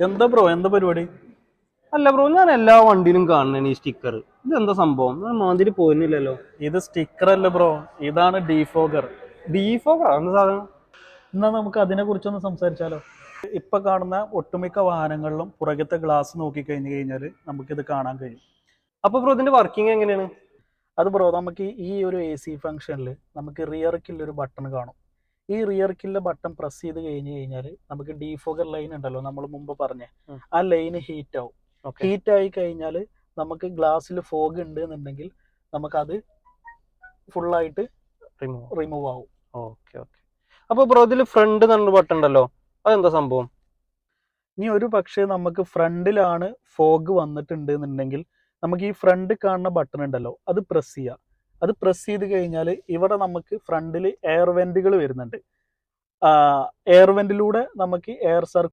എന്താ ബ്രോ, എന്താ പരിപാടി? അല്ല ബ്രോ, ഞാൻ എല്ലാ വണ്ടിയിലും കാണുന്നതാണ് ഈ സ്റ്റിക്കർ. ഇതെന്താ സംഭവം? ഞാൻ മാതിരി പോരുന്നില്ലല്ലോ. ഇത് സ്റ്റിക്കർ അല്ല ബ്രോ, ഇതാണ് ഡീഫോഗർ. ഡീഫോഗർ എന്താ സാധനം? എന്നാ നമുക്ക് അതിനെ കുറിച്ചൊന്ന് സംസാരിച്ചാലോ? ഇപ്പൊ കാണുന്ന ഒട്ടുമിക്ക വാഹനങ്ങളിലും പുറകത്തെ ഗ്ലാസ് നോക്കി കഴിഞ്ഞു കഴിഞ്ഞാൽ നമുക്കിത് കാണാൻ കഴിയും. അപ്പൊ ബ്രോ ഇതിന്റെ വർക്കിംഗ് എങ്ങനെയാണ്? അത് ബ്രോ, നമുക്ക് ഈ ഒരു എ സി ഫംഗ്ഷനിൽ നമുക്ക് റിയർ കില്ലൊരു ബട്ടൺ കാണും. ഈ റിയർ കില്ല ബട്ടൺ പ്രസ് ചെയ്ത് കഴിഞ്ഞ് കഴിഞ്ഞാൽ നമുക്ക് ഡീഫോഗർ ലൈൻ ഉണ്ടല്ലോ, നമ്മൾ മുമ്പ് പറഞ്ഞ ആ ലൈന് ഹീറ്റ് ആവും. ഓക്കെ. ഹീറ്റ് ആയി കഴിഞ്ഞാൽ നമുക്ക് ഗ്ലാസ്സിൽ ഫോഗ് ഉണ്ട് എന്നുണ്ടെങ്കിൽ നമുക്കത് ഫുള്ളായിട്ട് റിമൂവ്. റിമൂവ് ആവും. Okay okay. അപ്പൊ ബ്രോ ഇതിൽ ഫ്രണ്ട് നല്ലൊരു ബട്ടൺ ഉണ്ടല്ലോ, അതെന്താ സംഭവം? ഇനി ഒരു പക്ഷേ നമുക്ക് ഫ്രണ്ടിലാണ് ഫോഗ് വന്നിട്ടുണ്ട് എന്നുണ്ടെങ്കിൽ നമുക്ക് ഈ ഫ്രണ്ട് കാണുന്ന ബട്ടൺ ഉണ്ടല്ലോ അത് പ്രസ് ചെയ്യുക. അത് പ്രസ് ചെയ്ത് കഴിഞ്ഞാൽ ഇവിടെ നമുക്ക് ഫ്രണ്ടിൽ എയർ വെന്റുകൾ വരുന്നുണ്ട്. എയർ വെന്റിലൂടെ നമുക്ക് എയർ